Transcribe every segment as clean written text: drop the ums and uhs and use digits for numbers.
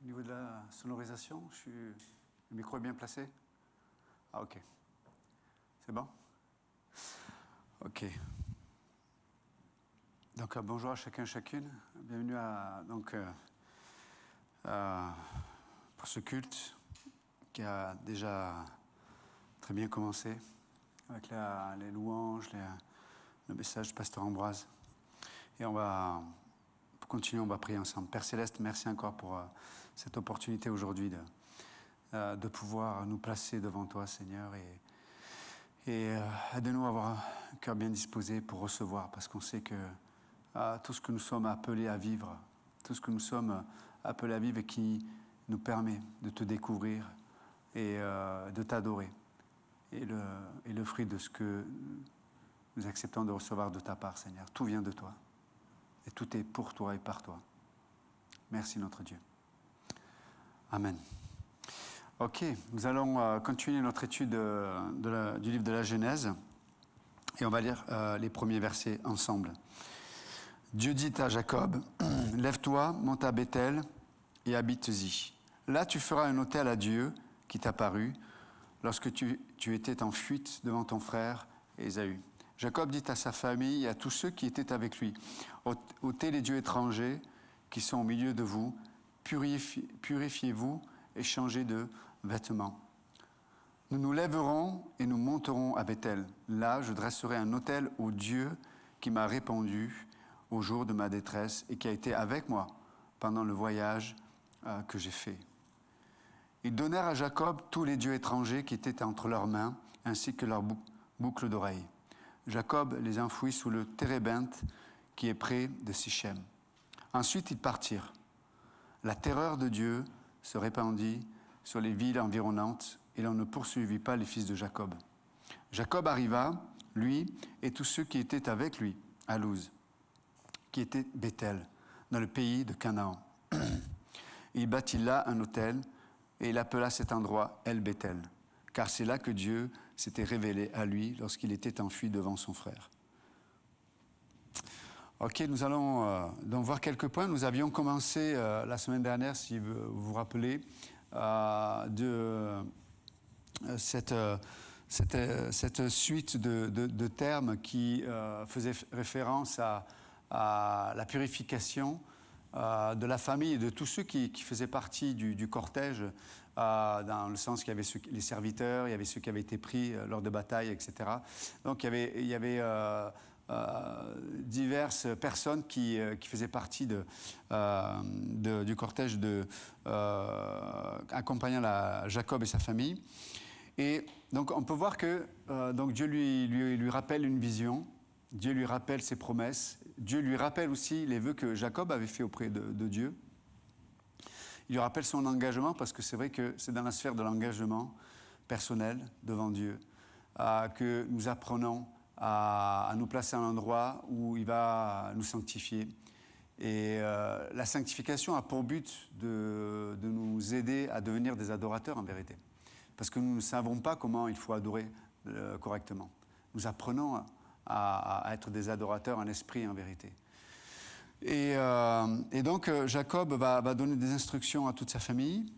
niveau de la sonorisation, le micro est bien placé? Ah, ok. C'est bon? Ok. Donc, bonjour à chacun et chacune. Bienvenue pour ce culte qui a déjà très bien commencé avec les louanges, le message du pasteur Ambroise. Et pour continuer, on va prier ensemble. Père Céleste, merci encore pour cette opportunité aujourd'hui de pouvoir nous placer devant toi, Seigneur, et aide-nous à avoir un cœur bien disposé pour recevoir, parce qu'on sait que tout ce que nous sommes appelés à vivre, tout ce que nous sommes appelés à vivre et qui nous permet de te découvrir et de t'adorer, et le fruit de ce que nous acceptons de recevoir de ta part, Seigneur. Tout vient de toi. Et tout est pour toi et par toi. Merci notre Dieu. Amen. Ok, nous allons continuer notre étude du livre de la Genèse. Et on va lire les premiers versets ensemble. Dieu dit à Jacob, « Lève-toi, monte à Bethel et habite-y. Là tu feras un autel à Dieu qui t'apparut lorsque tu étais en fuite devant ton frère Ésaü. » Jacob dit à sa famille et à tous ceux qui étaient avec lui, « ôtez les dieux étrangers qui sont au milieu de vous, purifiez-vous et changez de vêtements. Nous nous lèverons et nous monterons à Bethel. Là, je dresserai un autel au Dieu qui m'a répondu au jour de ma détresse et qui a été avec moi pendant le voyage que j'ai fait. » Ils donnèrent à Jacob tous les dieux étrangers qui étaient entre leurs mains, ainsi que leurs boucles d'oreilles. Jacob les enfouit sous le térébinthe qui est près de Sichem. Ensuite, ils partirent. La terreur de Dieu se répandit sur les villes environnantes et l'on ne poursuivit pas les fils de Jacob. Jacob arriva, lui et tous ceux qui étaient avec lui, à Luz, qui était Bethel, dans le pays de Canaan. Il bâtit là un autel et il appela cet endroit El-Bethel, car c'est là que Dieu s'était révélé à lui lorsqu'il était enfui devant son frère. Ok, nous allons donc voir quelques points. Nous avions commencé la semaine dernière, si vous vous rappelez, de cette suite de termes qui faisaient référence à la purification de la famille et de tous ceux qui faisaient partie du cortège, dans le sens qu'il y avait les serviteurs, il y avait ceux qui avaient été pris lors de batailles, etc. Donc il y avait diverses personnes qui faisaient partie du cortège accompagnant Jacob et sa famille. Et donc on peut voir que donc Dieu lui rappelle une vision. Dieu lui rappelle ses promesses. Dieu lui rappelle aussi les vœux que Jacob avait fait auprès de Dieu. Il lui rappelle son engagement, parce que c'est vrai que c'est dans la sphère de l'engagement personnel devant Dieu que nous apprenons à nous placer à un endroit où il va nous sanctifier. Et la sanctification a pour but de nous aider à devenir des adorateurs en vérité. Parce que nous ne savons pas comment il faut adorer correctement. Nous apprenons à être des adorateurs en esprit et en vérité. Et donc Jacob va donner des instructions à toute sa famille.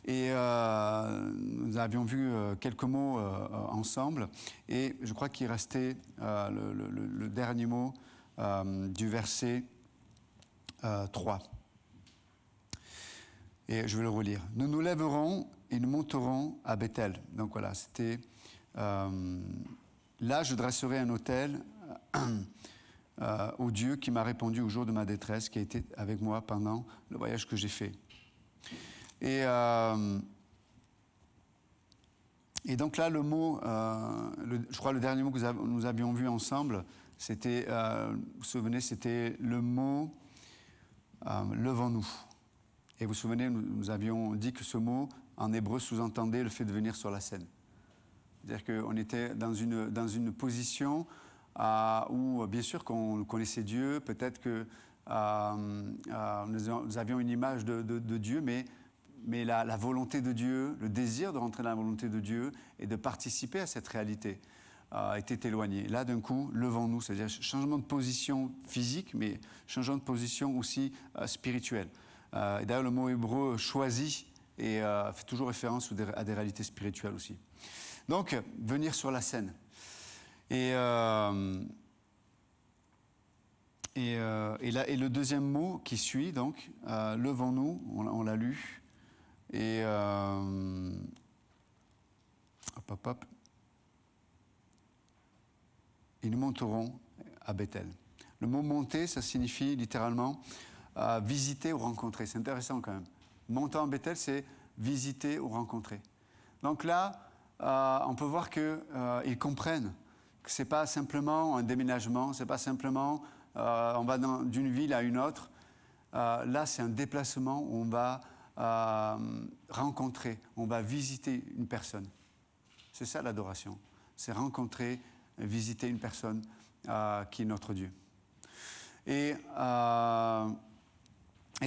Et nous avions vu quelques mots ensemble. Et je crois qu'il restait le dernier mot du verset 3. Et je vais le relire. « Nous nous lèverons et nous monterons à Bethel. » Donc voilà, c'était... Là, je dresserai un autel au Dieu qui m'a répondu au jour de ma détresse, qui a été avec moi pendant le voyage que j'ai fait. Et donc là, le mot, je crois le dernier mot que nous avions vu ensemble, c'était, vous vous souvenez, c'était le mot « levons-nous ». Et vous vous souvenez, nous avions dit que ce mot, en hébreu, sous-entendait le fait de venir sur la scène. C'est-à-dire qu'on était dans une position où, bien sûr, qu'on connaissait Dieu, peut-être que nous avions une image de Dieu, mais la volonté de Dieu, le désir de rentrer dans la volonté de Dieu et de participer à cette réalité était éloigné. Là, d'un coup, levons-nous, c'est-à-dire changement de position physique, mais changement de position aussi spirituelle. Et d'ailleurs, le mot hébreu choisi et fait toujours référence à des réalités spirituelles aussi. Donc, venir sur la scène. Et le deuxième mot qui suit, donc, levons-nous, on l'a lu, et hop, et nous monterons à Bethel. Le mot monter, ça signifie littéralement visiter ou rencontrer. C'est intéressant quand même. Monter en Bethel, c'est visiter ou rencontrer. Donc là, on peut voir qu'ils comprennent que ce n'est pas simplement un déménagement, ce n'est pas simplement on va d'une ville à une autre. Là, c'est un déplacement où on va rencontrer, on va visiter une personne. C'est ça l'adoration. C'est rencontrer, visiter une personne qui est notre Dieu. Et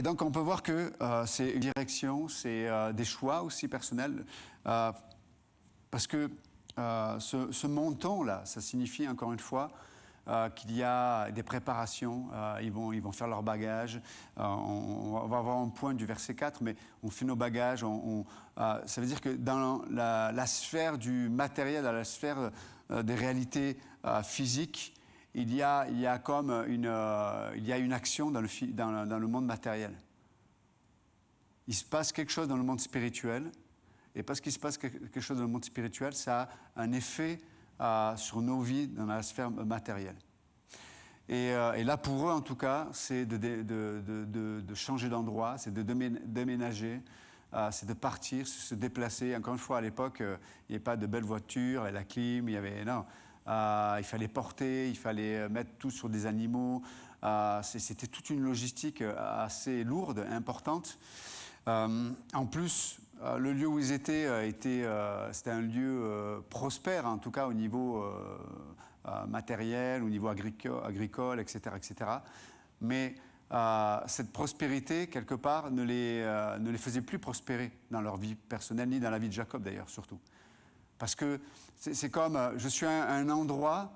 donc, on peut voir que c'est une direction, c'est des choix aussi personnels. Parce que ce monton-là, ça signifie encore une fois qu'il y a des préparations. Ils vont faire leurs bagages. On va avoir un point du verset 4, mais on fait nos bagages. Ça veut dire que dans la sphère du matériel, dans la sphère des réalités physiques, il y a comme une action dans le monde matériel. Il se passe quelque chose dans le monde spirituel. Et parce qu'il se passe quelque chose dans le monde spirituel, ça a un effet sur nos vies dans la sphère matérielle. Et là, pour eux, en tout cas, c'est de changer d'endroit, c'est de déménager, c'est de partir, se déplacer. Encore une fois, à l'époque, il n'y avait pas de belles voitures, et la clim, il fallait porter, il fallait mettre tout sur des animaux. C'était toute une logistique assez lourde, importante. En plus, le lieu où ils étaient, c'était un lieu prospère, en tout cas au niveau matériel, au niveau agricole, etc., etc. Mais cette prospérité, quelque part, ne les faisait plus prospérer dans leur vie personnelle, ni dans la vie de Jacob d'ailleurs, surtout. Parce que c'est comme, je suis à un endroit,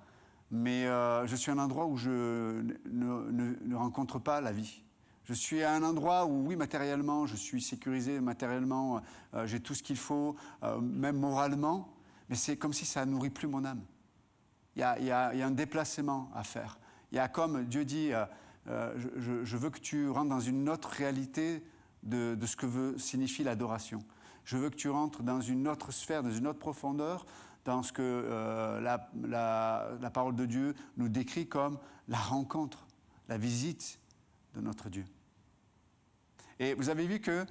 mais je suis à un endroit où je ne rencontre pas la vie. Je suis à un endroit où, oui, matériellement, je suis sécurisé, matériellement, j'ai tout ce qu'il faut, même moralement, mais c'est comme si ça ne nourrit plus mon âme. Il y a un déplacement à faire. Il y a comme Dieu dit, je veux que tu rentres dans une autre réalité de ce que signifie l'adoration. Je veux que tu rentres dans une autre sphère, dans une autre profondeur, dans ce que la parole de Dieu nous décrit comme la rencontre, la visite de notre Dieu. Et vous avez vu que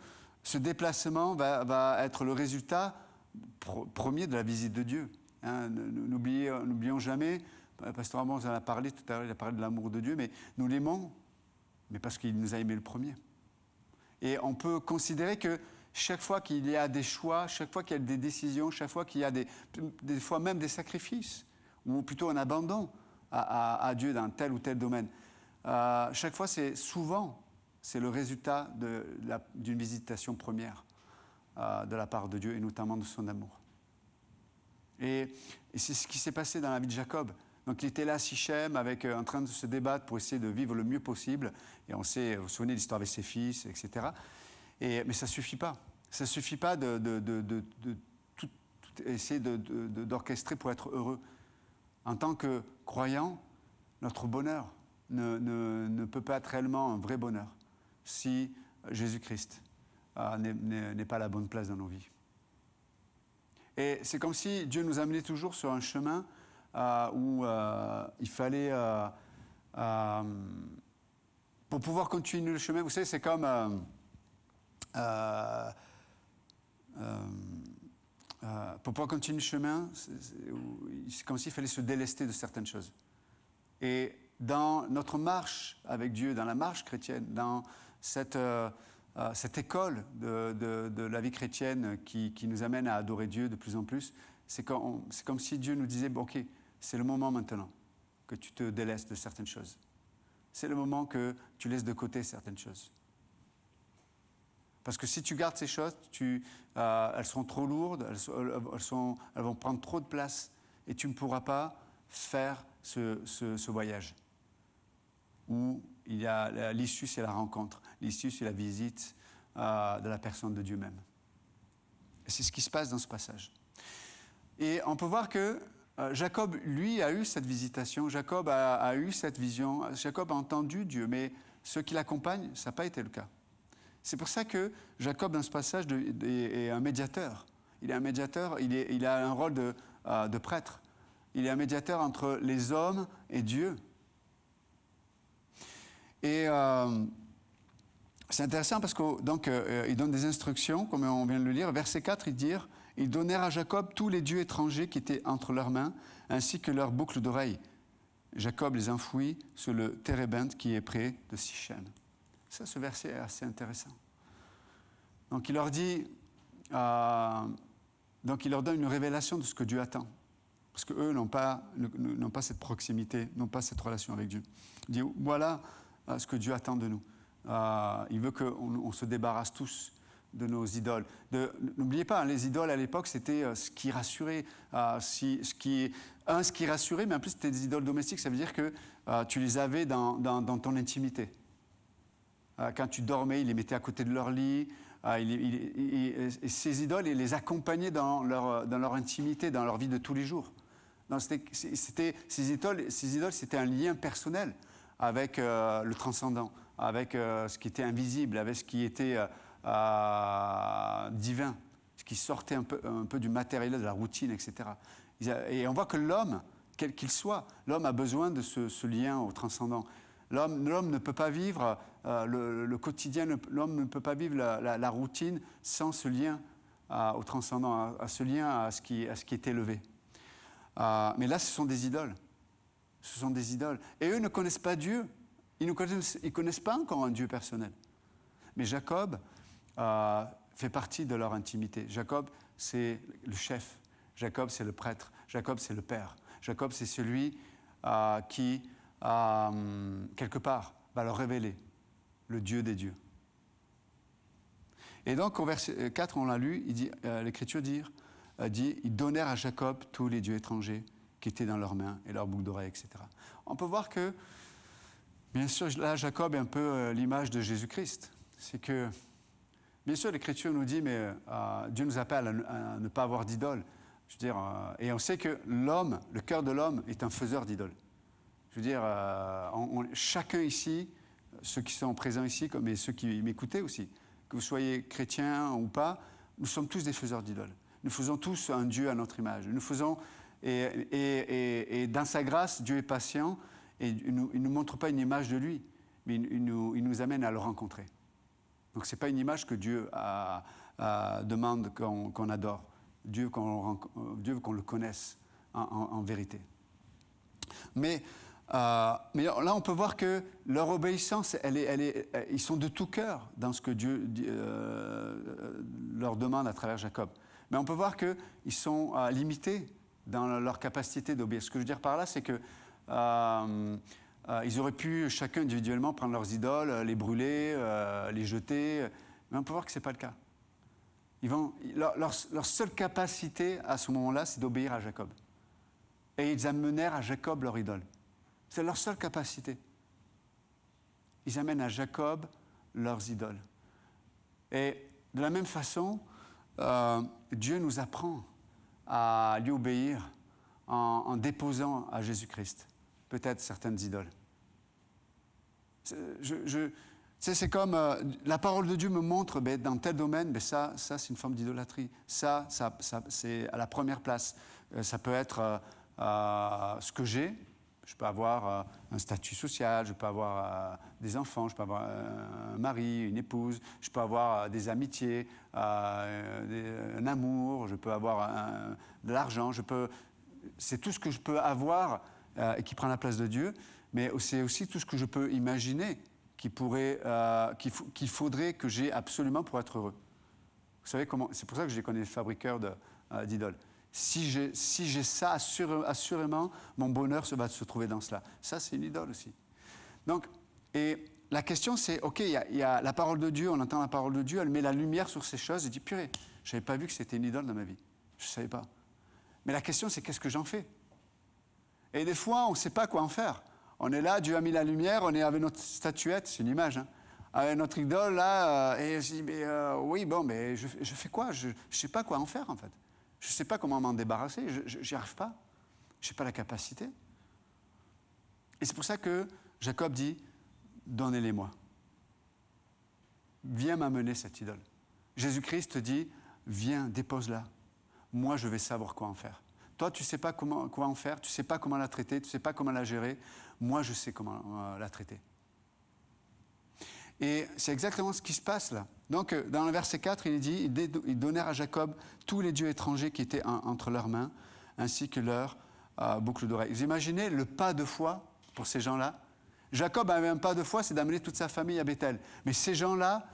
ce déplacement va être le résultat premier de la visite de Dieu. Hein, n'oublions jamais, Pasteur Amand en a parlé tout à l'heure, il a parlé de l'amour de Dieu, mais nous l'aimons, mais parce qu'il nous a aimés le premier. Et on peut considérer que chaque fois qu'il y a des choix, chaque fois qu'il y a des décisions, chaque fois qu'il y a des fois même des sacrifices, ou plutôt un abandon à Dieu dans tel ou tel domaine, chaque fois, c'est le résultat d'une visitation première de la part de Dieu et notamment de son amour. Et c'est ce qui s'est passé dans la vie de Jacob. Donc il était là à Sichem en train de se débattre pour essayer de vivre le mieux possible. Et vous vous souvenez de l'histoire avec ses fils, etc. Mais ça ne suffit pas. Ça ne suffit pas de tout essayer d'orchestrer pour être heureux. En tant que croyant, notre bonheur ne peut pas être réellement un vrai bonheur si Jésus-Christ n'est pas à la bonne place dans nos vies. Et c'est comme si Dieu nous amenait toujours sur un chemin où il fallait, pour pouvoir continuer le chemin, vous savez, c'est comme, pour pouvoir continuer le chemin, c'est comme s'il fallait se délester de certaines choses. Et dans notre marche avec Dieu, dans la marche chrétienne, dans cette école de la vie chrétienne qui nous amène à adorer Dieu de plus en plus, c'est comme si Dieu nous disait, bon, ok, c'est le moment maintenant que tu te délestes de certaines choses. C'est le moment que tu laisses de côté certaines choses. Parce que si tu gardes ces choses, elles seront trop lourdes, elles vont prendre trop de place et tu ne pourras pas faire ce voyage où l'issue, c'est la rencontre. l'issue, c'est la visite de la personne de Dieu même. Et c'est ce qui se passe dans ce passage. Et on peut voir que Jacob, lui, a eu cette visitation, Jacob a eu cette vision, Jacob a entendu Dieu, mais ceux qui l'accompagnent, ça n'a pas été le cas. C'est pour ça que Jacob, dans ce passage, est un médiateur. Il est un médiateur, il a un rôle de prêtre. Il est un médiateur entre les hommes et Dieu. Et c'est intéressant parce qu'il donne des instructions, comme on vient de le lire. Verset 4, il dit « Ils donnèrent à Jacob tous les dieux étrangers qui étaient entre leurs mains, ainsi que leurs boucles d'oreilles. Jacob les enfouit sur le térébinthe qui est près de Sichem. » Ça, ce verset est assez intéressant. Donc il leur dit, donc il leur donne une révélation de ce que Dieu attend. Parce qu'eux n'ont pas cette proximité, n'ont pas cette relation avec Dieu. Il dit, voilà ce que Dieu attend de nous. Il veut qu'on se débarrasse tous de nos idoles. N'oubliez pas, les idoles à l'époque, c'était ce qui rassurait. Ce qui rassurait, mais en plus c'était des idoles domestiques. Ça veut dire que tu les avais dans ton intimité. Quand tu dormais, ils les mettaient à côté de leur lit. Et ces idoles, ils les accompagnaient dans leur intimité, dans leur vie de tous les jours. Donc, ces idoles, c'était un lien personnel avec le transcendant, avec ce qui était invisible, avec ce qui était divin, ce qui sortait un peu du matériel, de la routine, etc. Et on voit que l'homme, quel qu'il soit, l'homme a besoin de ce lien au transcendant. L'homme ne peut pas vivre le quotidien, l'homme ne peut pas vivre la routine sans ce lien au transcendant, à ce lien à ce qui est élevé. Mais là, ce sont des idoles. Ce sont des idoles. Et eux ne connaissent pas Dieu. Ils ne connaissent pas encore un Dieu personnel. Mais Jacob fait partie de leur intimité. Jacob, c'est le chef. Jacob, c'est le prêtre. Jacob, c'est le père. Jacob, c'est celui qui, quelque part, va leur révéler le Dieu des dieux. Et donc, au verset 4, on l'a lu, l'Écriture dit, ils donnèrent à Jacob tous les dieux étrangers qui étaient dans leurs mains et leurs boucles d'oreilles, etc. On peut voir que, bien sûr, là, Jacob est un peu l'image de Jésus-Christ. C'est que, bien sûr, l'Écriture nous dit, mais Dieu nous appelle à ne pas avoir d'idole. Je veux dire, et on sait que l'homme, le cœur de l'homme, est un faiseur d'idoles. Je veux dire, chacun ici, ceux qui sont présents ici, et ceux qui m'écoutaient aussi, que vous soyez chrétiens ou pas, nous sommes tous des faiseurs d'idoles. Nous faisons tous un Dieu à notre image. Nous faisons, et dans sa grâce, Dieu est patient et il ne nous montre pas une image de lui, mais il nous amène à le rencontrer. Donc ce n'est pas une image que Dieu demande qu'on adore. Dieu veut qu'on le connaisse en vérité. Mais là, on peut voir que leur obéissance, ils sont de tout cœur dans ce que Dieu leur demande à travers Jacob. Mais on peut voir qu'ils sont limités dans leur capacité d'obéir. Ce que je veux dire par là, c'est que ils auraient pu chacun individuellement prendre leurs idoles, les brûler, les jeter, mais on peut voir que ce n'est pas le cas. Leur seule capacité à ce moment-là, c'est d'obéir à Jacob. Et ils amenèrent à Jacob leur idole. C'est leur seule capacité. Ils amènent à Jacob leurs idoles. Et de la même façon, Dieu nous apprend à lui obéir en déposant à Jésus-Christ peut-être certaines idoles. C'est comme la parole de Dieu me montre dans tel domaine, ça c'est une forme d'idolâtrie. Ça c'est à la première place. Ça peut être ce que j'ai. Je peux avoir un statut social, je peux avoir des enfants, je peux avoir un mari, une épouse, je peux avoir des amitiés, un amour, je peux avoir de l'argent, c'est tout ce que je peux avoir et qui prend la place de Dieu, mais c'est aussi tout ce que je peux imaginer qu'il faudrait que j'ai absolument pour être heureux. Vous savez comment? C'est pour ça que je les connais, les fabriqueurs d'idoles. Si j'ai ça, assurément, mon bonheur va se trouver dans cela. Ça, c'est une idole aussi. Donc, et la question, c'est, OK, il y a la parole de Dieu, on entend la parole de Dieu, elle met la lumière sur ces choses, et dit, purée, je n'avais pas vu que c'était une idole dans ma vie. Je ne savais pas. Mais la question, c'est qu'est-ce que j'en fais? Et des fois, on ne sait pas quoi en faire. On est là, Dieu a mis la lumière, on est avec notre statuette, c'est une image, hein, avec notre idole, là, et je dis, mais oui, bon, mais je fais quoi? Je ne sais pas quoi en faire, en fait. Je ne sais pas comment m'en débarrasser, je n'y arrive pas. Je n'ai pas la capacité. Et c'est pour ça que Jacob dit, donnez-les-moi. Viens m'amener cette idole. Jésus-Christ te dit, viens, dépose-la. Moi, je vais savoir quoi en faire. Toi, tu ne sais pas quoi en faire, tu ne sais pas comment la traiter, tu ne sais pas comment la gérer. Moi, je sais comment la traiter. Et c'est exactement ce qui se passe là. Donc, dans le verset 4, il dit, ils donnèrent à Jacob tous les dieux étrangers qui étaient entre leurs mains, ainsi que leurs boucles d'oreilles. Vous imaginez le pas de foi pour ces gens-là? Jacob avait un pas de foi, c'est d'amener toute sa famille à Bethel. Mais ces gens-là,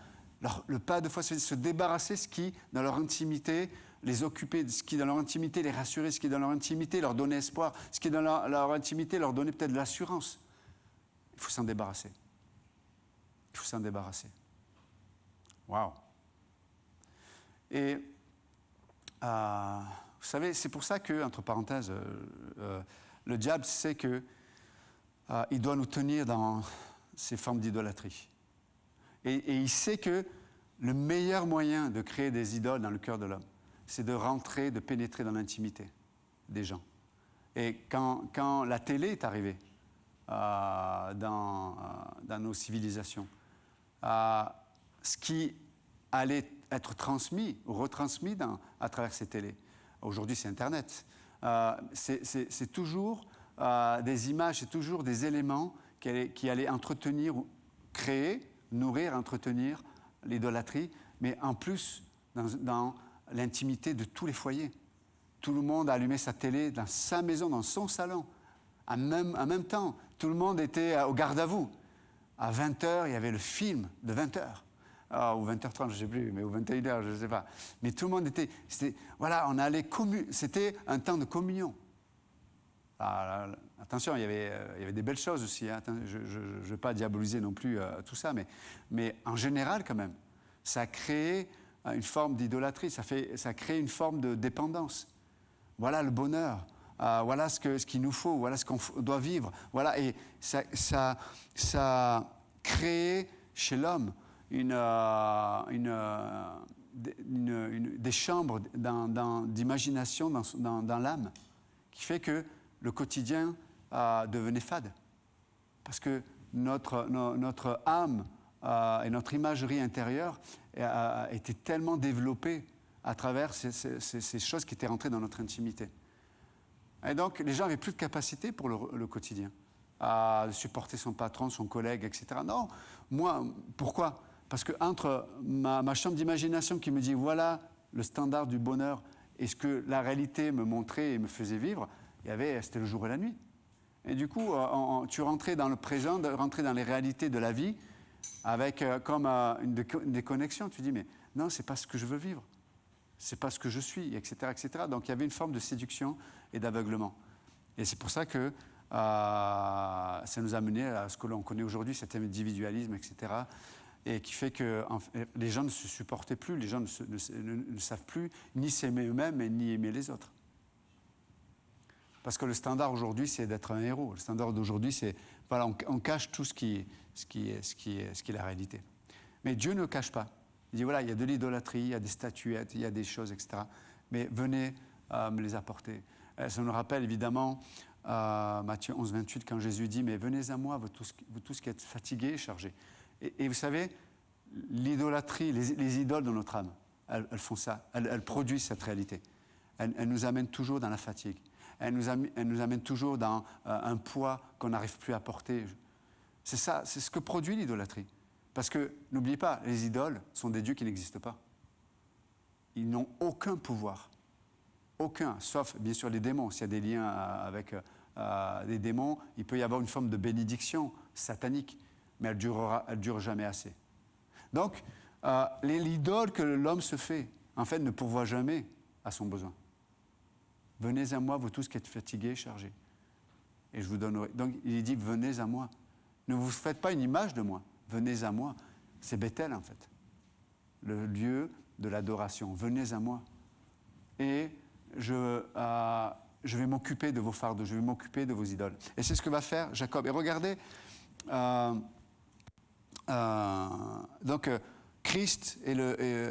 le pas de foi, c'est de se débarrasser de ce qui, dans leur intimité, les occuper, de ce qui, dans leur intimité, les rassurer, ce qui, dans leur intimité, leur donnait espoir, ce qui, dans leur intimité, leur donnait peut-être de l'assurance. Il faut s'en débarrasser. Il faut s'en débarrasser. Waouh! Et vous savez, c'est pour ça que, entre parenthèses, le diable sait que il doit nous tenir dans ces formes d'idolâtrie. Et il sait que le meilleur moyen de créer des idoles dans le cœur de l'homme, c'est de rentrer, de pénétrer dans l'intimité des gens. Et quand la télé est arrivée dans nos civilisations, ce qui allait être transmis ou retransmis à travers ces télés, aujourd'hui c'est Internet, c'est toujours des images, c'est toujours des éléments qui allaient entretenir, créer, nourrir, entretenir l'idolâtrie, mais en plus dans l'intimité de tous les foyers. Tout le monde allumait sa télé dans sa maison, dans son salon. En même temps, tout le monde était au garde à vous. À 20h, il y avait le film de 20h. Ou 20h30, je ne sais plus, mais ou 21h, je ne sais pas. Mais tout le monde était... Voilà, on allait c'était un temps de communion. Attention, il y avait des belles choses aussi. Hein. Je ne veux pas diaboliser non plus tout ça, mais en général, quand même, ça a créé une forme d'idolâtrie, ça a créé une forme de dépendance. Voilà le bonheur, voilà ce qu'il nous faut, voilà ce qu'on doit vivre. Voilà, et ça a créé chez l'homme des chambres d'imagination dans l'âme, qui fait que le quotidien devenait fade. Parce que notre âme et notre imagerie intérieure était tellement développée à travers ces choses qui étaient rentrées dans notre intimité. Et donc, les gens n'avaient plus de capacité pour le quotidien, à supporter son patron, son collègue, etc. Non, moi, pourquoi? Parce qu'entre ma chambre d'imagination qui me dit, voilà le standard du bonheur, et ce que la réalité me montrait et me faisait vivre, c'était le jour et la nuit. Et du coup, tu rentrais dans le présent, rentrais dans les réalités de la vie, avec comme une déconnexion. Tu dis, mais non, c'est pas ce que je veux vivre. C'est pas ce que je suis, etc., etc. Donc, il y avait une forme de séduction et d'aveuglement. Et c'est pour ça que ça nous a mené à ce que l'on connaît aujourd'hui, cet individualisme, etc., et qui fait que les gens ne se supportaient plus, les gens ne savent plus ni s'aimer eux-mêmes, ni aimer les autres. Parce que le standard aujourd'hui, c'est d'être un héros. Le standard d'aujourd'hui, c'est... Voilà, on cache tout ce qui est la réalité. Mais Dieu ne cache pas. Il dit, voilà, il y a de l'idolâtrie, il y a des statuettes, il y a des choses, etc. Mais venez me les apporter. Ça nous rappelle évidemment Matthieu 11, 28, quand Jésus dit, mais venez à moi, vous tous qui êtes fatigués et chargés. Et vous savez, l'idolâtrie, les idoles de notre âme, elles font ça. Elles produisent cette réalité. Elles nous amènent toujours dans la fatigue. Elle nous amène toujours dans un poids qu'on n'arrive plus à porter. C'est ça, c'est ce que produit l'idolâtrie. Parce que, n'oubliez pas, les idoles sont des dieux qui n'existent pas. Ils n'ont aucun pouvoir. Aucun, sauf bien sûr les démons. S'il y a des liens avec des démons, il peut y avoir une forme de bénédiction satanique, mais elle ne dure jamais assez. Donc, l'idole que l'homme se fait, en fait, ne pourvoit jamais à son besoin. Venez à moi, vous tous qui êtes fatigués, chargés, et je vous donnerai. Donc, il dit, venez à moi. Ne vous faites pas une image de moi. Venez à moi. C'est Bethel, en fait. Le lieu de l'adoration. Venez à moi. Et je vais m'occuper de vos fardeaux, je vais m'occuper de vos idoles. Et c'est ce que va faire Jacob. Et regardez, donc, Christ,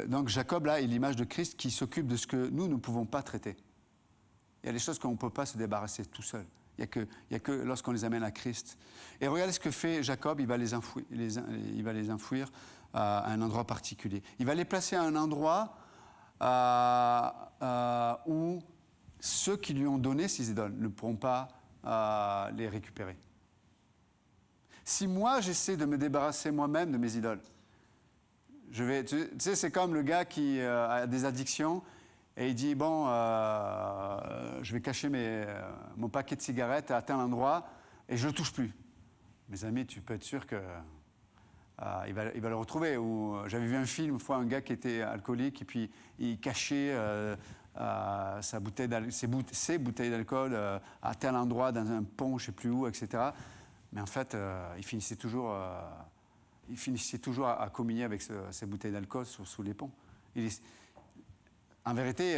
donc Jacob, là, est l'image de Christ qui s'occupe de ce que nous ne pouvons pas traiter. Il y a des choses qu'on ne peut pas se débarrasser tout seul. Il n'y a que lorsqu'on les amène à Christ. Et regardez ce que fait Jacob, il va les enfouir à un endroit particulier. Il va les placer à un endroit où ceux qui lui ont donné ces idoles ne pourront pas les récupérer. Si moi, j'essaie de me débarrasser moi-même de mes idoles, tu sais, c'est comme le gars qui a des addictions et il dit, bon, je vais cacher mon paquet de cigarettes à tel endroit et je ne le touche plus. Mes amis, tu peux être sûr que il va le retrouver. J'avais vu un film une fois, un gars qui était alcoolique et puis il cachait ses bouteilles d'alcool à tel endroit, dans un pont, je ne sais plus où, etc. Mais en fait, il finissait toujours à communier avec ces bouteilles d'alcool sous les ponts. En vérité,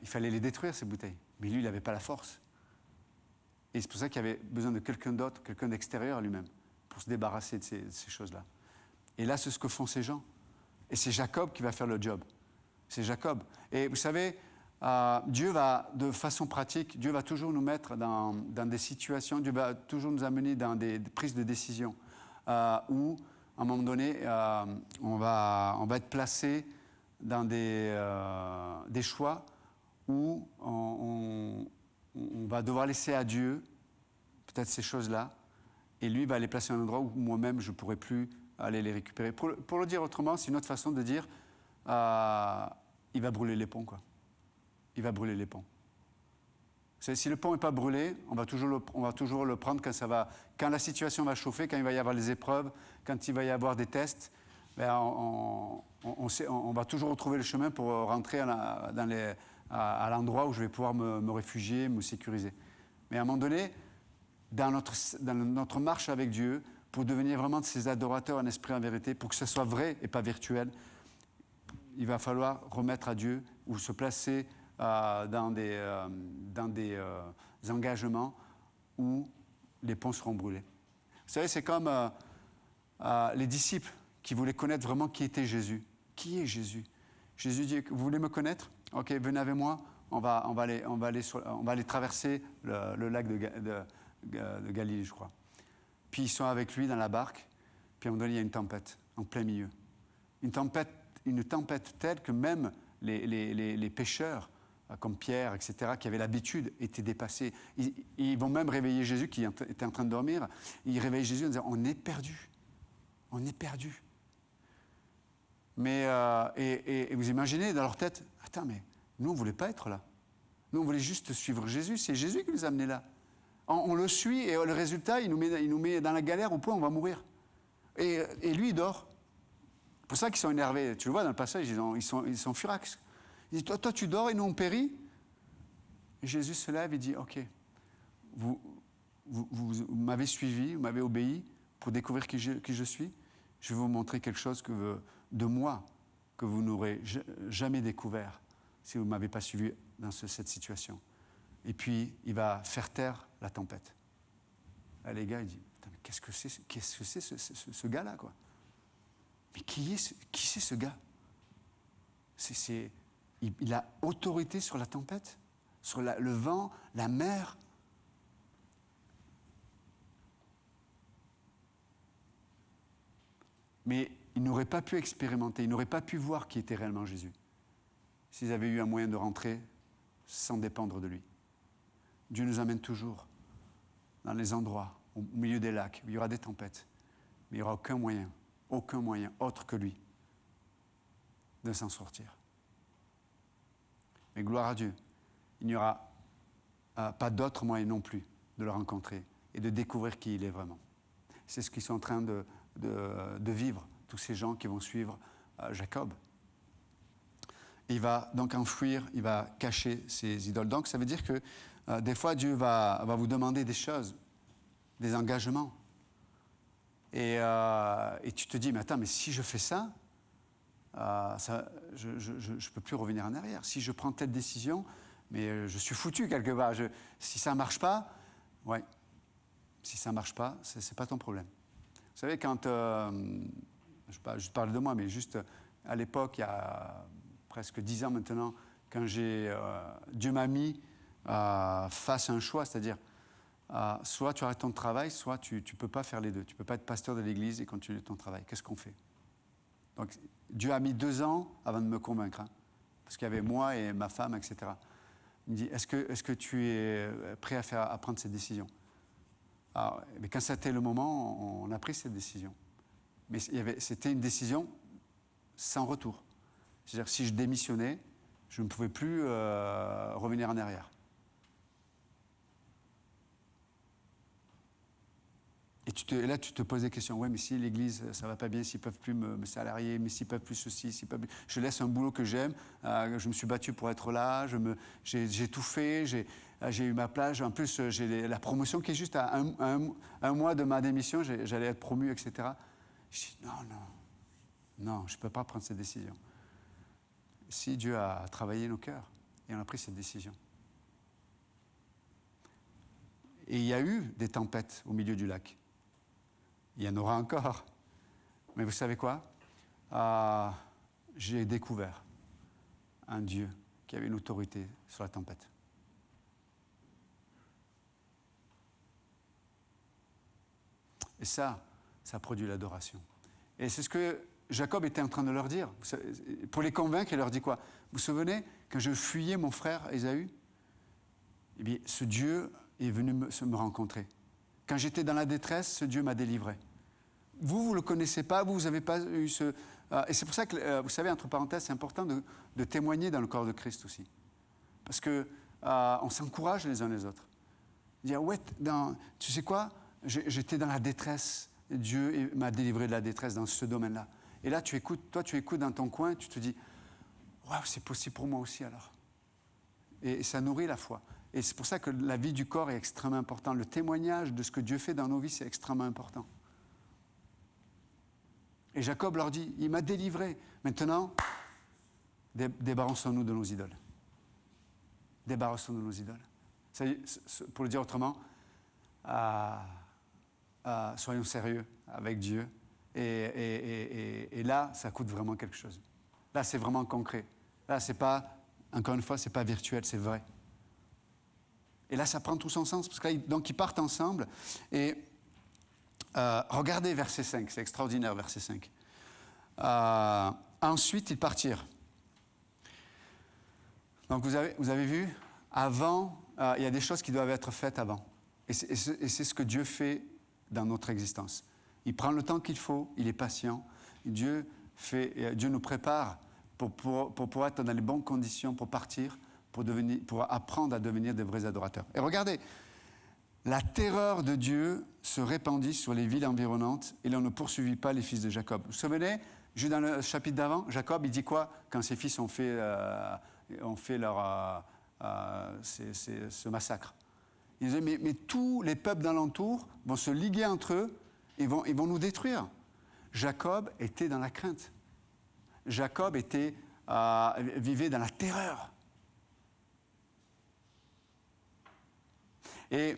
il fallait les détruire, ces bouteilles. Mais lui, il n'avait pas la force. Et c'est pour ça qu'il avait besoin de quelqu'un d'autre, quelqu'un d'extérieur à lui-même, pour se débarrasser de ces choses-là. Et là, c'est ce que font ces gens. Et c'est Jacob qui va faire le job. C'est Jacob. Et vous savez, Dieu va, de façon pratique, Dieu va toujours nous mettre dans des situations, Dieu va toujours nous amener dans des prises de décision où, à un moment donné, on va être placé dans des choix où on va devoir laisser à Dieu peut-être ces choses-là, et lui va les placer à un endroit où moi-même je ne pourrais plus aller les récupérer. Pour le dire autrement, c'est une autre façon de dire il va brûler les ponts, quoi. Il va brûler les ponts. Si le pont n'est pas brûlé, on va toujours le prendre quand la situation va chauffer, quand il va y avoir les épreuves, quand il va y avoir des tests. Ben on va toujours retrouver le chemin pour rentrer à l'endroit où je vais pouvoir me réfugier, me sécuriser. Mais à un moment donné, dans notre marche avec Dieu, pour devenir vraiment de ces adorateurs en esprit et en vérité, pour que ce soit vrai et pas virtuel, il va falloir remettre à Dieu ou se placer dans des engagements où les ponts seront brûlés. Vous savez, c'est comme les disciples qui voulaient connaître vraiment qui était Jésus. Qui est Jésus? Jésus dit, vous voulez me connaître? Ok, venez avec moi, on va aller traverser le lac de Galilée, je crois. Puis ils sont avec lui dans la barque, puis à un moment donné, il y a une tempête en plein milieu. Une tempête telle que même les pêcheurs, comme Pierre, etc., qui avaient l'habitude, étaient dépassés. Ils vont même réveiller Jésus, qui était en train de dormir. Ils réveillent Jésus en disant, on est perdu. On est perdu. Mais, et vous imaginez dans leur tête, attends, mais nous, on ne voulait pas être là. Nous, on voulait juste suivre Jésus. C'est Jésus qui nous a amenés là. On le suit et le résultat, il nous met dans la galère au point où on va mourir. Et lui, il dort. C'est pour ça qu'ils sont énervés. Tu le vois dans le passage, ils sont furax. Il dit, toi, tu dors et nous, on périt. Et Jésus se lève et dit, OK, vous m'avez suivi, vous m'avez obéi pour découvrir qui je suis. Je vais vous montrer quelque chose de moi que vous n'aurez jamais découvert si vous ne m'avez pas suivi dans cette situation. Et puis, il va faire taire la tempête. Là, les gars, ils disent, qu'est-ce que c'est ce gars-là, quoi? Mais qui c'est ce gars? Il a autorité sur la tempête, sur le vent, la mer. Mais ils n'auraient pas pu expérimenter, ils n'auraient pas pu voir qui était réellement Jésus s'ils avaient eu un moyen de rentrer sans dépendre de lui. Dieu nous amène toujours dans les endroits, au milieu des lacs, où il y aura des tempêtes, mais il n'y aura aucun moyen autre que lui de s'en sortir. Mais gloire à Dieu, il n'y aura pas d'autre moyen non plus de le rencontrer et de découvrir qui il est vraiment. C'est ce qu'ils sont en train de vivre, tous ces gens qui vont suivre Jacob. Il va donc enfouir, il va cacher ses idoles. Donc ça veut dire que des fois Dieu va vous demander des choses, des engagements. Et tu te dis, mais attends, mais si je fais ça, je ne peux plus revenir en arrière. Si je prends telle décision, mais je suis foutu quelque part. Si ça ne marche pas, ouais, si ça ne marche pas, ce n'est pas ton problème. Vous savez, quand je parle de moi, mais juste à l'époque, il y a presque 10 ans maintenant, quand Dieu m'a mis face à un choix, c'est-à-dire soit tu arrêtes ton travail, soit tu ne peux pas faire les deux. Tu ne peux pas être pasteur de l'église et continuer ton travail. Qu'est-ce qu'on fait? Donc Dieu a mis 2 ans avant de me convaincre, hein, parce qu'il y avait moi et ma femme, etc. Il me dit, est-ce que tu es prêt à prendre cette décision? Mais quand c'était le moment, on a pris cette décision. Mais c'était une décision sans retour. C'est-à-dire si je démissionnais, je ne pouvais plus revenir en arrière. Et là, tu te poses des questions. Oui, mais si l'Église, ça ne va pas bien, s'ils ne peuvent plus me salarier, mais s'ils ne peuvent plus ceci, s'ils peuvent plus... Je laisse un boulot que j'aime, je me suis battu pour être là, j'ai tout fait, j'ai eu ma place. En plus, j'ai la promotion qui est juste à un mois de ma démission, j'allais être promu, etc. Je dis non, je ne peux pas prendre cette décision. Si Dieu a travaillé nos cœurs, et on a pris cette décision. Et il y a eu des tempêtes au milieu du lac. Il y en aura encore. Mais vous savez quoi? J'ai découvert un Dieu qui avait une autorité sur la tempête. Et ça produit l'adoration. Et c'est ce que Jacob était en train de leur dire. Pour les convaincre, il leur dit quoi? Vous vous souvenez, quand je fuyais mon frère Ésaü, eh bien, ce Dieu est venu me rencontrer. Quand j'étais dans la détresse, ce Dieu m'a délivré. Vous ne le connaissez pas, vous n'avez pas eu ce... et c'est pour ça que, vous savez, entre parenthèses, c'est important de témoigner dans le corps de Christ aussi. Parce qu'on s'encourage les uns les autres. Dire, ouais, tu sais quoi, j'étais dans la détresse, Dieu m'a délivré de la détresse dans ce domaine-là. Et là, tu écoutes dans ton coin, tu te dis, waouh, c'est possible pour moi aussi alors. Et ça nourrit la foi. Et c'est pour ça que la vie du corps est extrêmement importante. Le témoignage de ce que Dieu fait dans nos vies, c'est extrêmement important. Et Jacob leur dit, il m'a délivré. Maintenant, débarrassons-nous de nos idoles. Débarrassons-nous de nos idoles. Pour le dire autrement, soyons sérieux avec Dieu. Et là, ça coûte vraiment quelque chose. Là, c'est vraiment concret. Là, c'est pas, encore une fois, c'est pas virtuel, c'est vrai. Et là, ça prend tout son sens, parce que donc ils partent ensemble. Et regardez verset 5, c'est extraordinaire, verset 5. Ensuite, ils partirent. Donc vous avez vu, avant, il y a des choses qui doivent être faites avant. Et c'est ce que Dieu fait dans notre existence. Il prend le temps qu'il faut, il est patient. Dieu nous prépare pour pouvoir être dans les bonnes conditions pour partir, pour apprendre à devenir de vrais adorateurs. Et regardez, la terreur de Dieu se répandit sur les villes environnantes et l'on ne poursuivit pas les fils de Jacob. Vous vous souvenez, juste dans le chapitre d'avant, Jacob, il dit quoi quand ses fils ont fait ce massacre? Il disait, mais tous les peuples d'alentour vont se liguer entre eux et vont nous détruire. Jacob était dans la crainte. Jacob vivait dans la terreur. Et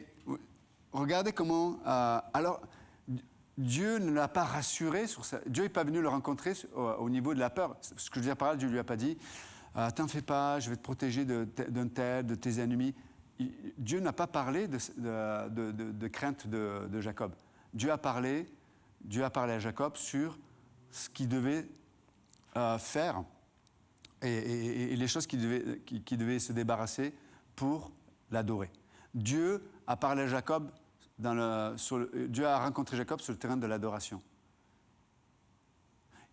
regardez comment... alors, Dieu ne l'a pas rassuré sur ça. Dieu n'est pas venu le rencontrer au niveau de la peur. Ce que je veux dire par là, Dieu ne lui a pas dit « T'en fais pas, je vais te protéger d'un tel, de tes ennemis. » Dieu n'a pas parlé de crainte de Jacob. Dieu a parlé à Jacob sur ce qu'il devait faire et les choses qu'il devait se débarrasser pour l'adorer. Dieu a parlé à Jacob, Dieu a rencontré Jacob sur le terrain de l'adoration.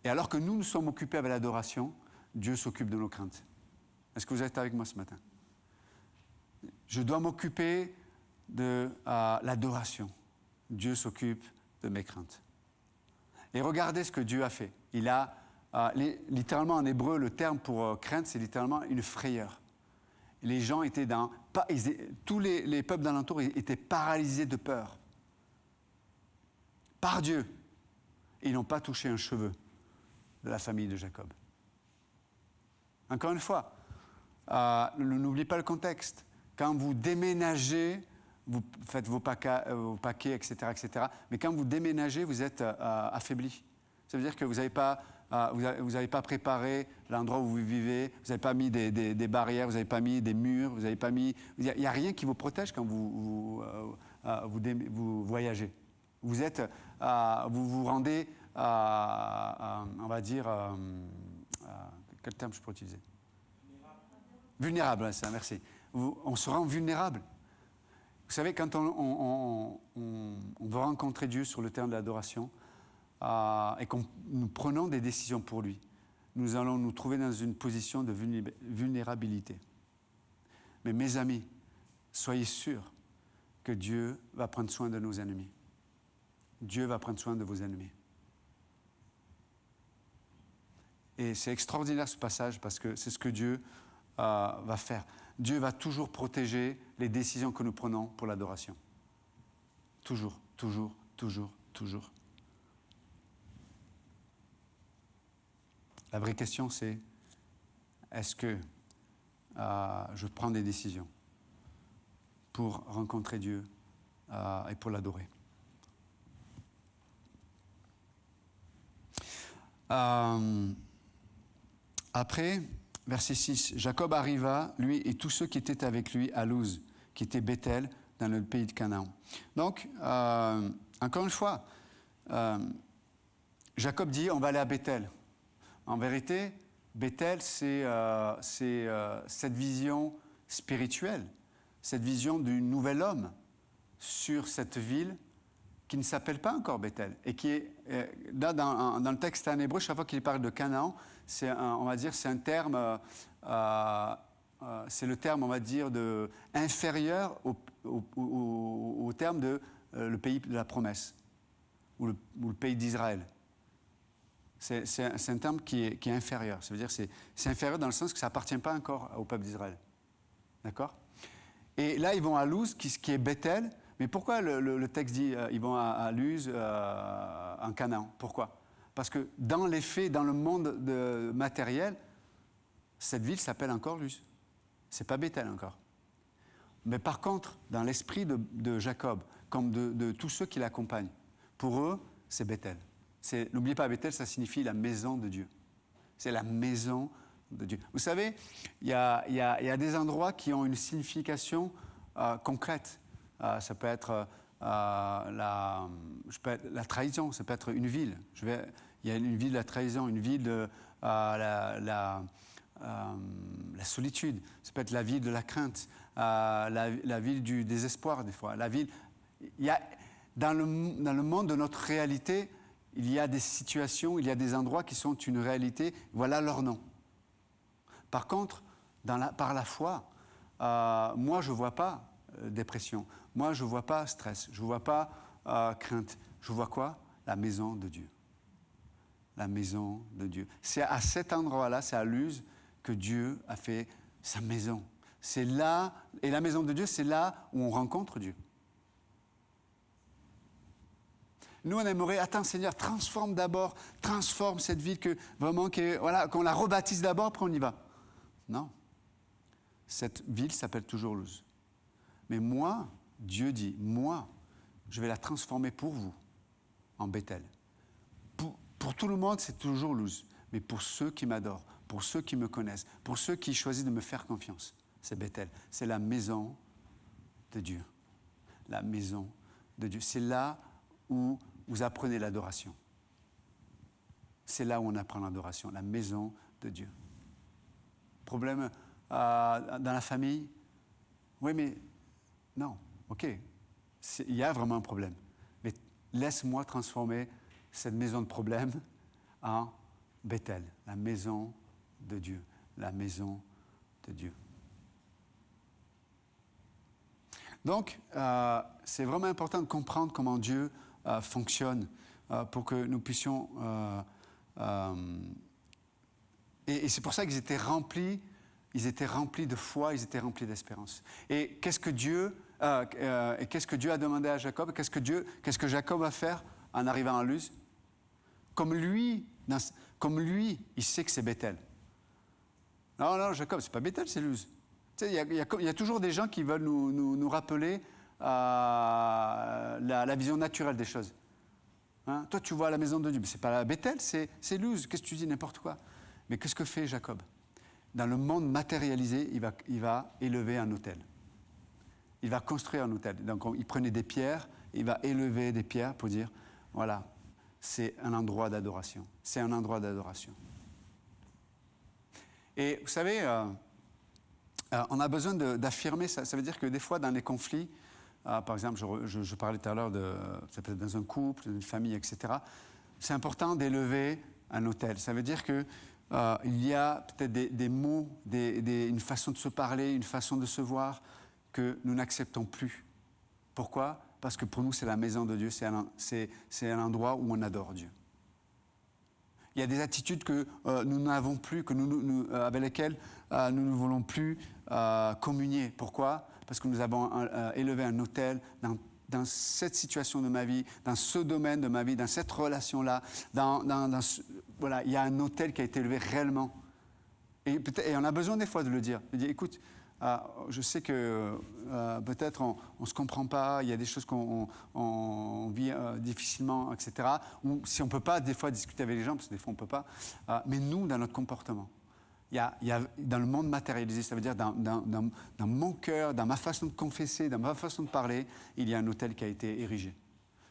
Et alors que nous sommes occupés avec l'adoration, Dieu s'occupe de nos craintes. Est-ce que vous êtes avec moi ce matin? Je dois m'occuper de l'adoration. Dieu s'occupe de mes craintes. Et regardez ce que Dieu a fait. Il a, littéralement en hébreu, le terme pour crainte, c'est littéralement une frayeur. Les gens étaient tous les peuples d'alentour étaient paralysés de peur. Par Dieu. Et ils n'ont pas touché un cheveu de la famille de Jacob. Encore une fois, n'oubliez pas le contexte. Quand vous déménagez, vous faites vos paquets, etc., etc. Mais quand vous déménagez, vous êtes affaibli. Ça veut dire que vous n'avez pas préparé l'endroit où vous vivez, vous n'avez pas mis des barrières, vous n'avez pas mis des murs, vous n'avez pas mis... Il n'y a rien qui vous protège quand vous voyagez. Vous vous rendez, on va dire... quel terme je peux utiliser? Vulnérable, ça, merci. On se rend vulnérable. Vous savez, quand on veut rencontrer Dieu sur le terrain de l'adoration et que nous prenons des décisions pour lui, nous allons nous trouver dans une position de vulnérabilité. Mais mes amis, soyez sûrs que Dieu va prendre soin de nos ennemis. Dieu va prendre soin de vos ennemis. Et c'est extraordinaire ce passage parce que c'est ce que Dieu va faire. Dieu va toujours protéger les décisions que nous prenons pour l'adoration. Toujours, toujours, toujours, toujours. La vraie question, c'est est-ce que je prends des décisions pour rencontrer Dieu et pour l'adorer? Après, verset 6, Jacob arriva, lui et tous ceux qui étaient avec lui à Luz, qui était Bethel, dans le pays de Canaan. Donc, encore une fois, Jacob dit, on va aller à Bethel. En vérité, Bethel, c'est cette vision spirituelle, cette vision du nouvel homme sur cette ville qui ne s'appelle pas encore Bethel et qui est, là, dans le texte en hébreu, chaque fois qu'il parle de Canaan, on va dire, c'est un terme, c'est le terme, on va dire, inférieur au terme de le pays de la promesse ou le pays d'Israël. C'est un terme qui est inférieur. Ça veut dire que c'est inférieur dans le sens que ça n'appartient pas encore au peuple d'Israël. D'accord? Et là, ils vont à Luz, qui est Bethel. Mais pourquoi le texte dit ils vont à Luz, en Canaan? Pourquoi? Parce que dans les faits, dans le monde matériel, cette ville s'appelle encore Luz. Ce n'est pas Bethel encore. Mais par contre, dans l'esprit de Jacob, comme de tous ceux qui l'accompagnent, pour eux, c'est Bethel. N'oubliez pas, Bethel, ça signifie la maison de Dieu. C'est la maison de Dieu. Vous savez, il y a des endroits qui ont une signification concrète. Ça peut être la trahison, ça peut être une ville. Il y a une ville de la trahison, une ville de la solitude. Ça peut être la ville de la crainte, la ville du désespoir des fois. Dans le monde de notre réalité, il y a des situations, il y a des endroits qui sont une réalité. Voilà leur nom. Par contre, par la foi, moi je ne vois pas dépression. Moi, je ne vois pas stress, je ne vois pas crainte. Je vois quoi? La maison de Dieu. La maison de Dieu. C'est à cet endroit-là, c'est à Luz, que Dieu a fait sa maison. C'est là, et la maison de Dieu, c'est là où on rencontre Dieu. Nous, on aimerait, attends Seigneur, transforme cette ville, qu'on la rebaptise d'abord, après on y va. Non. Cette ville s'appelle toujours Luz. Mais moi, Dieu dit, moi, je vais la transformer pour vous en Bethel. Pour tout le monde, c'est toujours Luz. Mais pour ceux qui m'adorent, pour ceux qui me connaissent, pour ceux qui choisissent de me faire confiance, c'est Bethel. C'est la maison de Dieu. La maison de Dieu. C'est là où vous apprenez l'adoration. C'est là où on apprend l'adoration, la maison de Dieu. Problème dans la famille? Oui, mais non. OK, il y a vraiment un problème. Mais laisse-moi transformer cette maison de problème en Bethel, la maison de Dieu. La maison de Dieu. Donc, c'est vraiment important de comprendre comment Dieu fonctionne pour que nous puissions... et c'est pour ça qu'ils étaient remplis de foi, ils étaient remplis d'espérance. Et qu'est-ce que Dieu a demandé à Jacob? Qu'est-ce que Jacob va faire en arrivant à Luz? Comme lui, il sait que c'est Bethel. Non, Jacob, c'est pas Bethel, c'est Luz. Tu sais, il y a toujours des gens qui veulent nous rappeler la vision naturelle des choses. Hein? Toi, tu vois la maison de Dieu, mais ce n'est pas la Bethel, c'est Luz. Qu'est-ce que tu dis, n'importe quoi? Mais qu'est-ce que fait Jacob? Dans le monde matérialisé, il va élever un autel. Il va construire un autel. Donc, il prenait des pierres, il va élever des pierres pour dire, voilà, c'est un endroit d'adoration. C'est un endroit d'adoration. Et vous savez, on a besoin d'affirmer ça. Ça veut dire que des fois, dans les conflits, par exemple, je parlais tout à l'heure ça peut être dans un couple, dans une famille, etc. C'est important d'élever un autel. Ça veut dire que il y a peut-être des mots, une façon de se parler, une façon de se voir que nous n'acceptons plus. Pourquoi? Parce que pour nous, c'est la maison de Dieu, c'est un endroit où on adore Dieu. Il y a des attitudes que nous n'avons plus, avec lesquelles nous ne voulons plus communier. Pourquoi? Parce que nous avons élevé un autel dans cette situation de ma vie, dans ce domaine de ma vie, dans cette relation-là. Voilà, il y a un autel qui a été élevé réellement. Et on a besoin des fois de le dire. De dire, écoute, je sais que peut-être on ne se comprend pas, il y a des choses qu'on vit difficilement, etc. Ou si on ne peut pas des fois discuter avec les gens, parce que des fois on ne peut pas, mais nous, dans notre comportement, il y a dans le monde matérialisé, ça veut dire dans mon cœur, dans ma façon de confesser, dans ma façon de parler, il y a un autel qui a été érigé.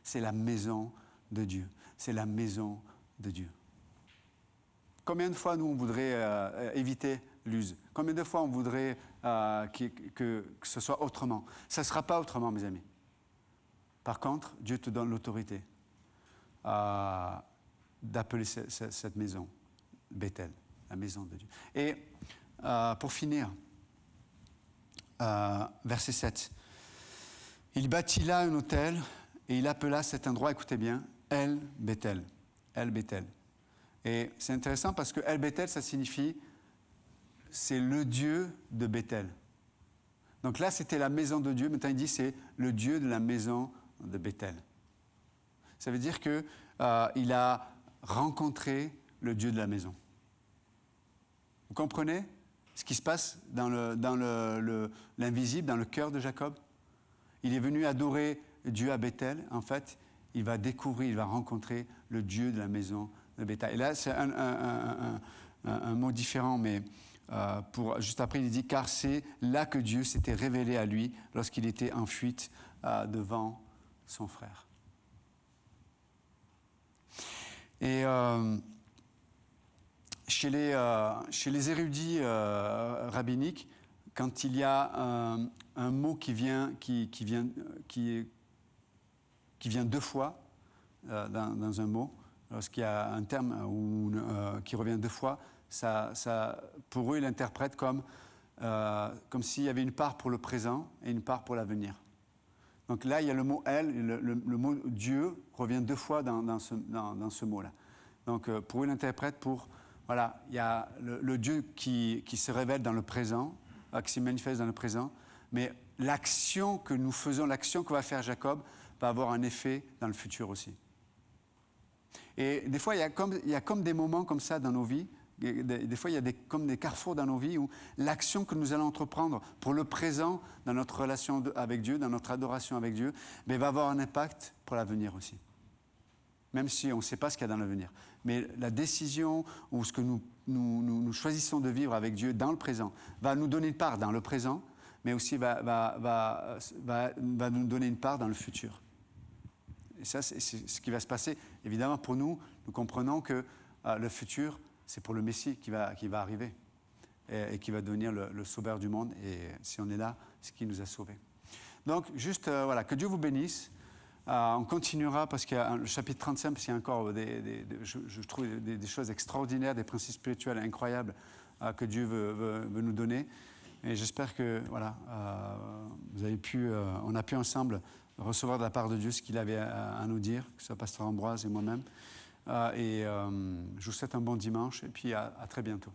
C'est la maison de Dieu. C'est la maison de Dieu. Combien de fois, nous, on voudrait éviter l'use? Combien de fois on voudrait que ce soit autrement? Ça ne sera pas autrement, mes amis. Par contre, Dieu te donne l'autorité d'appeler cette maison Bethel, la maison de Dieu. Et pour finir, verset 7. Il bâtit là un autel et il appela cet endroit, écoutez bien, El Bethel. El Bethel. Et c'est intéressant parce que El Bethel, ça signifie, c'est le Dieu de Bethel. Donc là, c'était la maison de Dieu. Maintenant, il dit, c'est le Dieu de la maison de Bethel. Ça veut dire qu'il a rencontré le Dieu de la maison. Vous comprenez ce qui se passe dans l'invisible, dans le cœur de Jacob? Il est venu adorer Dieu à Bethel. En fait, il va découvrir, il va rencontrer le Dieu de la maison de Bethel. Et là, c'est un mot différent, mais juste après, il dit « Car c'est là que Dieu s'était révélé à lui lorsqu'il était en fuite devant son frère. » Et chez les érudits rabbiniques, quand il y a un mot qui vient deux fois dans un mot, lorsqu'il y a un terme qui revient deux fois, pour eux, ils l'interprètent comme s'il y avait une part pour le présent et une part pour l'avenir. Donc là, il y a le mot « elle », le mot « Dieu » revient deux fois dans ce mot-là. Donc pour eux, ils l'interprètent pour... Voilà, il y a le Dieu qui se révèle dans le présent, qui se manifeste dans le présent, mais l'action que nous faisons, l'action que va faire Jacob, va avoir un effet dans le futur aussi. Et des fois, il y a comme des moments comme ça dans nos vies, des fois, il y a comme des carrefours dans nos vies où l'action que nous allons entreprendre pour le présent, dans notre relation avec Dieu, dans notre adoration avec Dieu, mais va avoir un impact pour l'avenir aussi. Même si on ne sait pas ce qu'il y a dans l'avenir. Mais la décision ou ce que nous choisissons de vivre avec Dieu dans le présent va nous donner une part dans le présent, mais aussi va nous donner une part dans le futur. Et ça, c'est ce qui va se passer. Évidemment, pour nous comprenons que le futur, c'est pour le Messie qui va arriver et qui va devenir le sauveur du monde. Et si on est là, c'est qui nous a sauvés. Donc, juste, voilà, que Dieu vous bénisse. On continuera parce qu'il y a le chapitre 35, parce qu'il y a encore je trouve des choses extraordinaires, des principes spirituels incroyables que Dieu veut nous donner. Et j'espère que voilà, on a pu ensemble recevoir de la part de Dieu ce qu'il avait à nous dire, que ce soit Pasteur Ambroise et moi-même. Je vous souhaite un bon dimanche et puis à très bientôt.